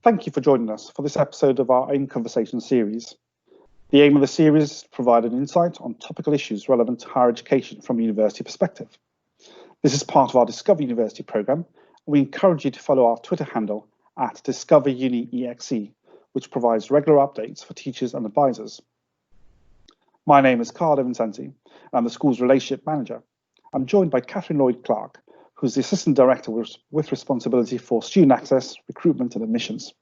Thank you for joining us for this episode of our In Conversation series. The aim of the series is to provide an insight on topical issues relevant to higher education from a university perspective. This is part of our Discover University programme. We encourage you to follow our Twitter handle at DiscoverUniEXE, which provides regular updates for teachers and advisors. My name is Karl and Katherine, and I'm the school's relationship manager. I'm joined by Catherine Lloyd-Clark, who's the Assistant Director with responsibility for student access, recruitment and admissions.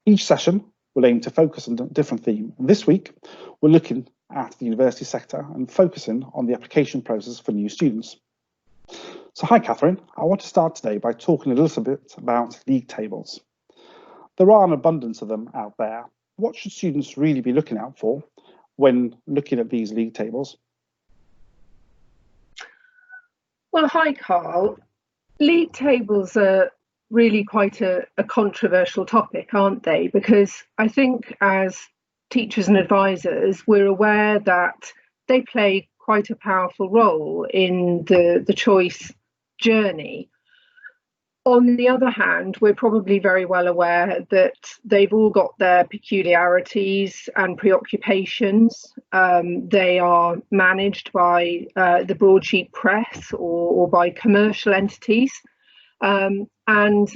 Each session will aim to focus on a different theme. And this week, we're looking at the university sector and focusing on the application process for new students. So hi, Catherine. I want to start today by talking a little bit about league tables. There are an abundance of them out there. What should students really be looking out for when looking at these league tables? Well, hi, Karl. League tables are really quite a controversial topic, aren't they? Because I think as teachers and advisors, we're aware that they play quite a powerful role in the choice journey. On the other hand, we're probably very well aware that they've all got their peculiarities and preoccupations. They are managed by the broadsheet press or by commercial entities. And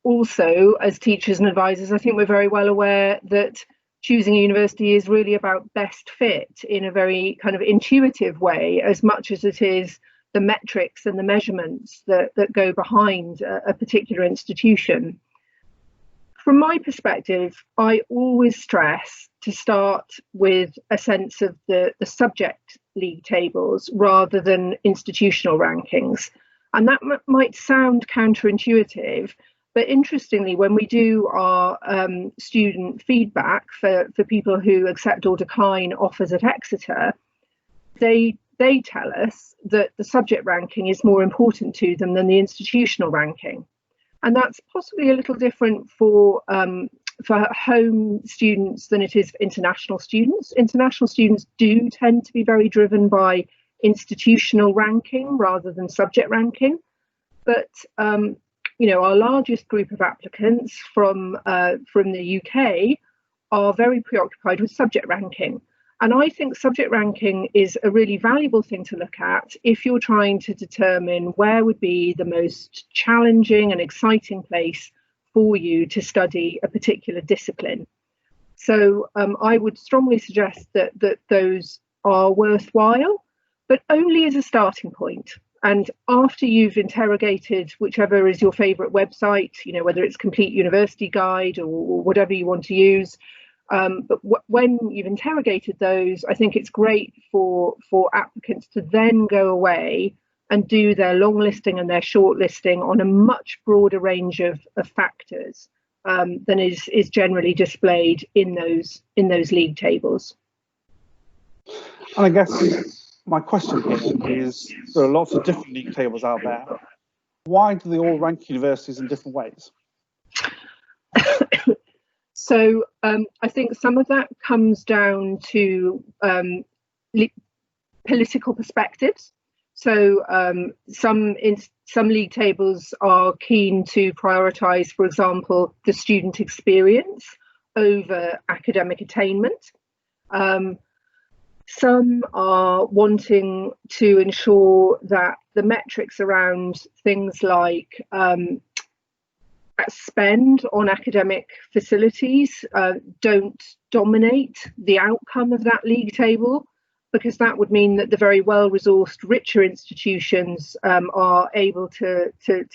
also, as teachers and advisors, I think we're very well aware that choosing a university is really about best fit in a very kind of intuitive way, as much as it is the metrics and the measurements that go behind a particular institution. From my perspective, I always stress to start with a sense of the subject league tables rather than institutional rankings. And that might sound counterintuitive, but interestingly, when we do our student feedback for people who accept or decline offers at Exeter, they tell us that the subject ranking is more important to them than the institutional ranking. And that's possibly a little different for home students than it is for international students. International students do tend to be very driven by institutional ranking rather than subject ranking. But our largest group of applicants from the UK are very preoccupied with subject ranking. And I think subject ranking is a really valuable thing to look at if you're trying to determine where would be the most challenging and exciting place for you to study a particular discipline. So I would strongly suggest that those are worthwhile, but only as a starting point. And after you've interrogated whichever is your favourite website, whether it's Complete University Guide or whatever you want to use, but when you've interrogated those, I think it's great for applicants to then go away and do their long listing and their short listing on a much broader range of factors than is generally displayed in those league tables. And I guess my question here is, there are lots of different league tables out there. Why do they all rank universities in different ways? So I think some of that comes down to political perspectives. So some league tables are keen to prioritise, for example, the student experience over academic attainment. Some are wanting to ensure that the metrics around things like spend on academic facilities don't dominate the outcome of that league table, because that would mean that the very well-resourced, richer institutions are able to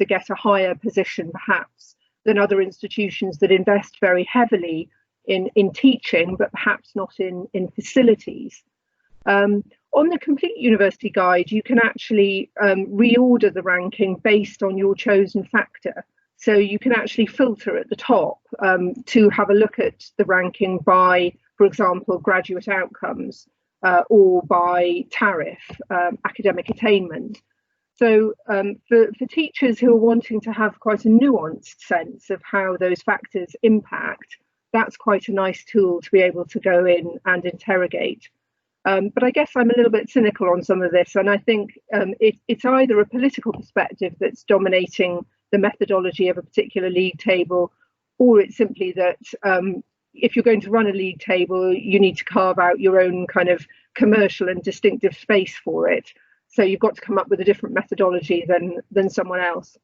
get a higher position perhaps than other institutions that invest very heavily in teaching, but perhaps not in facilities. On the Complete University Guide, you can actually reorder the ranking based on your chosen factor. So you can actually filter at the top to have a look at the ranking by, for example, graduate outcomes or by tariff, academic attainment. So for teachers who are wanting to have quite a nuanced sense of how those factors impact, that's quite a nice tool to be able to go in and interrogate. But I guess I'm a little bit cynical on some of this, and I think it's either a political perspective that's dominating the methodology of a particular league table, or it's simply that if you're going to run a league table, you need to carve out your own kind of commercial and distinctive space for it. So you've got to come up with a different methodology than someone else.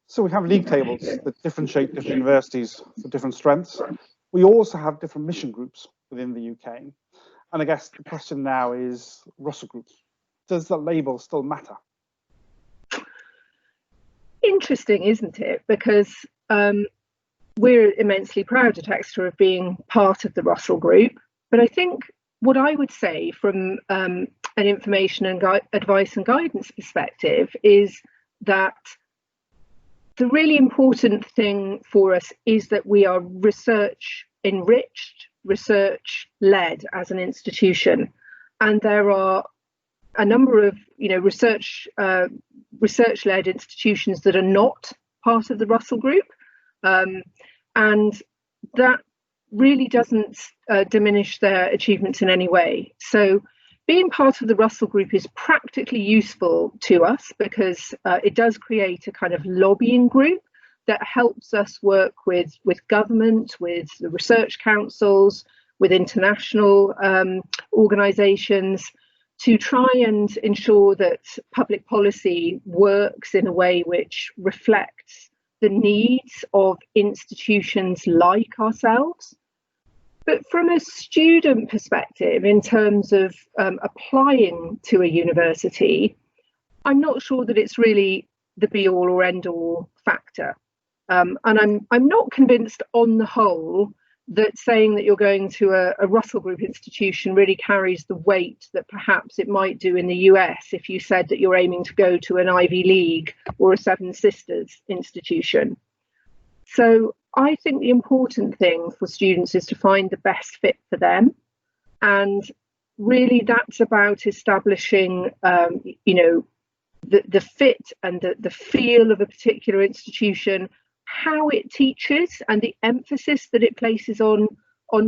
So we have league tables that differentiate different universities for different strengths. We also have different mission groups within the UK. And I guess the question now is Russell groups. Does the label still matter? Interesting, isn't it? Because we're immensely proud at Exeter of being part of the Russell Group. But I think what I would say from an information and advice and guidance perspective is that the really important thing for us is that we are research enriched, research led as an institution. And there are a number of research led institutions that are not part of the Russell Group. And that really doesn't diminish their achievements in any way. So being part of the Russell Group is practically useful to us because it does create a kind of lobbying group that helps us work with government, with the research councils, with international organisations to try and ensure that public policy works in a way which reflects the needs of institutions like ourselves. But from a student perspective, in terms of applying to a university, I'm not sure that it's really the be-all or end-all factor. And I'm not convinced on the whole that saying that you're going to a Russell Group institution really carries the weight that perhaps it might do in the US if you said that you're aiming to go to an Ivy League or a Seven Sisters institution. So I think the important thing for students is to find the best fit for them. And really that's about establishing, the fit and the feel of a particular institution, how it teaches and the emphasis that it places on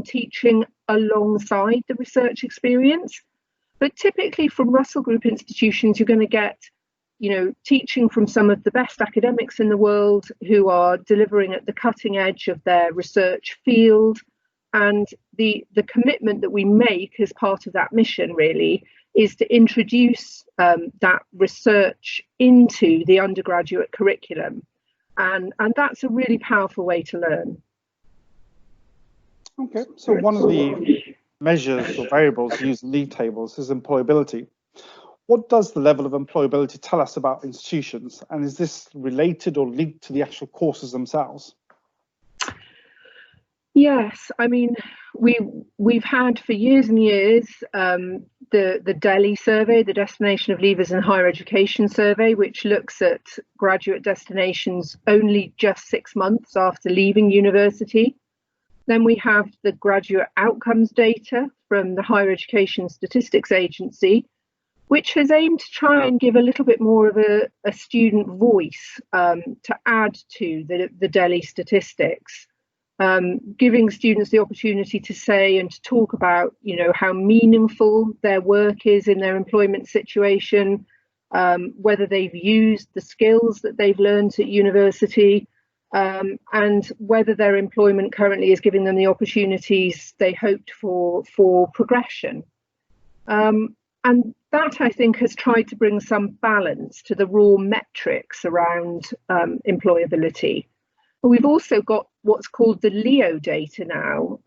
teaching alongside the research experience. But typically from Russell Group institutions, you're going to get teaching from some of the best academics in the world who are delivering at the cutting edge of their research field. And the commitment that we make as part of that mission really is to introduce that research into the undergraduate curriculum. And that's a really powerful way to learn. Okay, so one of the measures or variables used in league tables is employability. What does the level of employability tell us about institutions? And is this related or linked to the actual courses themselves? Yes, I mean, we've had for years and years the DELI survey, the Destination of Leavers in Higher Education survey, which looks at graduate destinations only just 6 months after leaving university. Then we have the graduate outcomes data from the Higher Education Statistics Agency, which has aimed to try and give a little bit more of a student voice to add to the DELI statistics. Giving students the opportunity to say and to talk about, how meaningful their work is in their employment situation, whether they've used the skills that they've learned at university, and whether their employment currently is giving them the opportunities they hoped for progression. And that, I think, has tried to bring some balance to the raw metrics around employability. But we've also got what's called the LEO data now,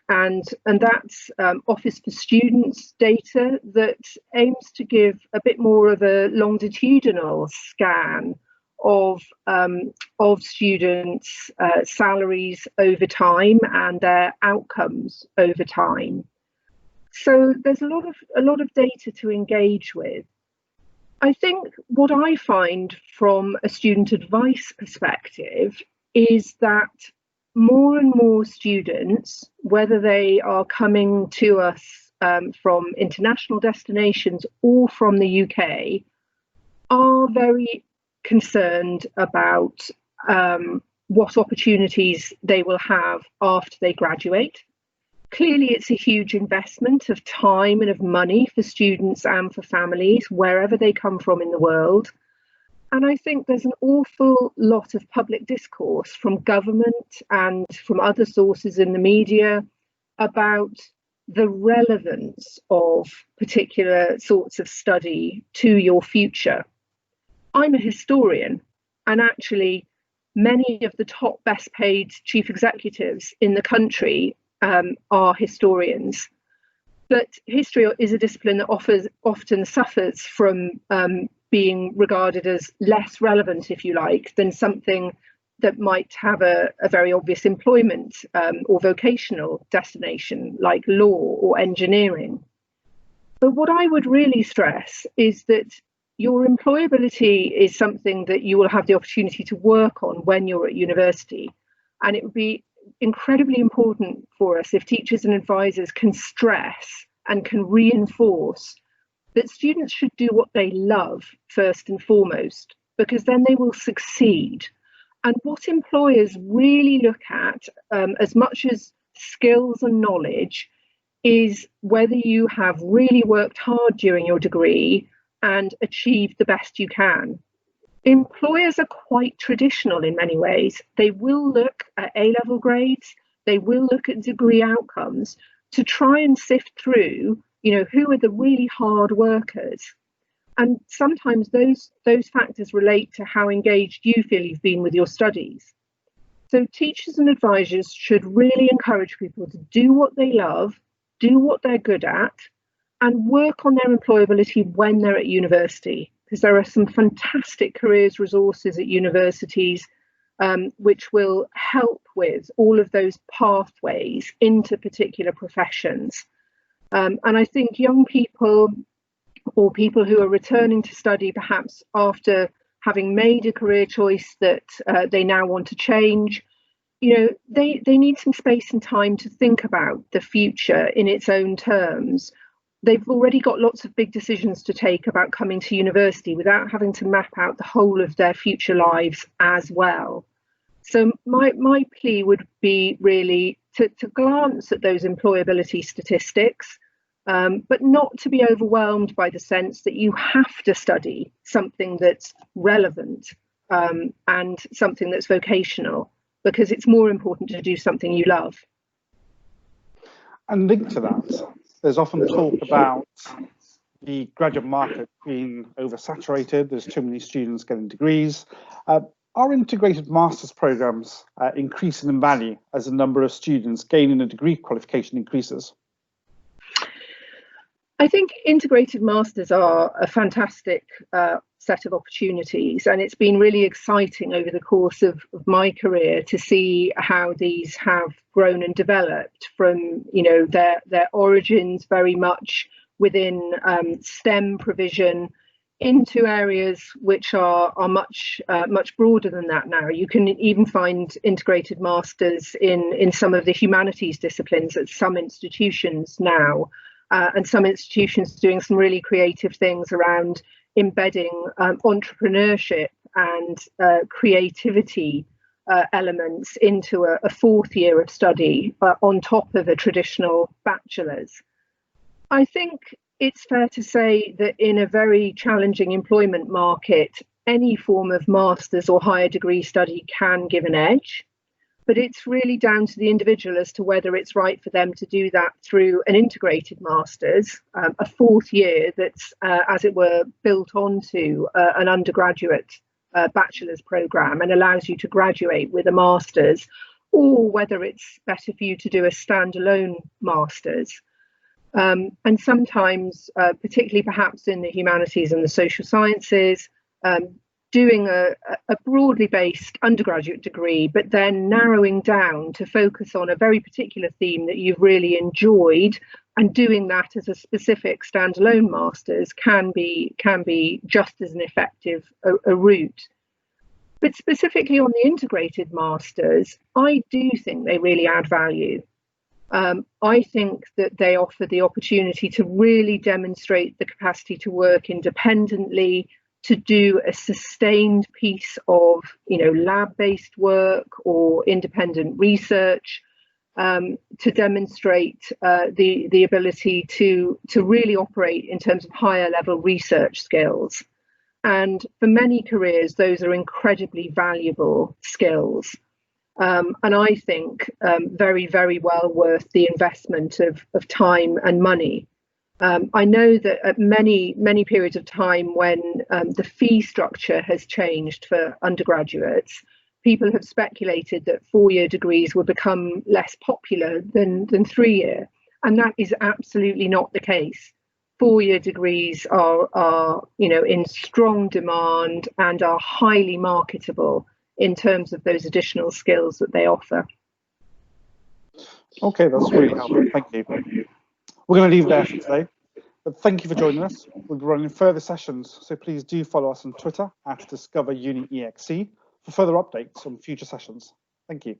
and that's Office for Students data that aims to give a bit more of a longitudinal scan of students' salaries over time and their outcomes over time. So there's a lot of data to engage with. I think what I find from a student advice perspective is that more and more students, whether they are coming to us from international destinations or from the UK, are very concerned about what opportunities they will have after they graduate. Clearly, it's a huge investment of time and of money for students and for families, wherever they come from in the world. And I think there's an awful lot of public discourse from government and from other sources in the media about the relevance of particular sorts of study to your future. I'm a historian, and actually many of the top best paid chief executives in the country are historians. But history is a discipline that often suffers from being regarded as less relevant, if you like, than something that might have a very obvious employment or vocational destination like law or engineering. But what I would really stress is that your employability is something that you will have the opportunity to work on when you're at university. And it would be incredibly important for us if teachers and advisors can stress and can reinforce that students should do what they love first and foremost, because then they will succeed. And what employers really look at, as much as skills and knowledge, is whether you have really worked hard during your degree and achieved the best you can. Employers are quite traditional in many ways. They will look at A-level grades, they will look at degree outcomes to try and sift through, who are the really hard workers. And sometimes those factors relate to how engaged you feel you've been with your studies. So teachers and advisors should really encourage people to do what they love, do what they're good at, and work on their employability when they're at university, because there are some fantastic careers resources at universities which will help with all of those pathways into particular professions. And I think young people or people who are returning to study perhaps after having made a career choice that they now want to change, they need some space and time to think about the future in its own terms. They've already got lots of big decisions to take about coming to university without having to map out the whole of their future lives as well. So my plea would be really to glance at those employability statistics, but not to be overwhelmed by the sense that you have to study something that's relevant and something that's vocational, because it's more important to do something you love. And linked to that, there's often talk about the graduate market being oversaturated. There's too many students getting degrees. Are integrated master's programs increasing in value as the number of students gaining a degree qualification increases? I think integrated masters are a fantastic set of opportunities, and it's been really exciting over the course of my career to see how these have grown and developed from their origins very much within STEM provision into areas which are much broader than that now. You can even find integrated masters in some of the humanities disciplines at some institutions now. And some institutions doing some really creative things around embedding entrepreneurship and creativity elements into a fourth year of study on top of a traditional bachelor's. I think it's fair to say that in a very challenging employment market, any form of master's or higher degree study can give an edge. But it's really down to the individual as to whether it's right for them to do that through an integrated master's, a fourth year that's, as it were, built onto an undergraduate bachelor's programme and allows you to graduate with a master's, or whether it's better for you to do a standalone master's. And sometimes, particularly perhaps in the humanities and the social sciences, doing a broadly based undergraduate degree, but then narrowing down to focus on a very particular theme that you've really enjoyed, and doing that as a specific standalone master's can be just as an effective a route. But specifically on the integrated masters, I do think they really add value. I think that they offer the opportunity to really demonstrate the capacity to work independently, to do a sustained piece of lab-based work or independent research, to demonstrate the ability to really operate in terms of higher level research skills. And for many careers, those are incredibly valuable skills. And I think very, very well worth the investment of time and money. I know that at many periods of time when the fee structure has changed for undergraduates, people have speculated that 4-year degrees will become less popular than 3-year. And that is absolutely not the case. 4-year degrees are in strong demand and are highly marketable in terms of those additional skills that they offer. Okay, that's really helpful. Thank you. We're going to leave there for today, but thank you for joining us. We'll be running further sessions, so please do follow us on Twitter @DiscoverUniEXE for further updates on future sessions. Thank you.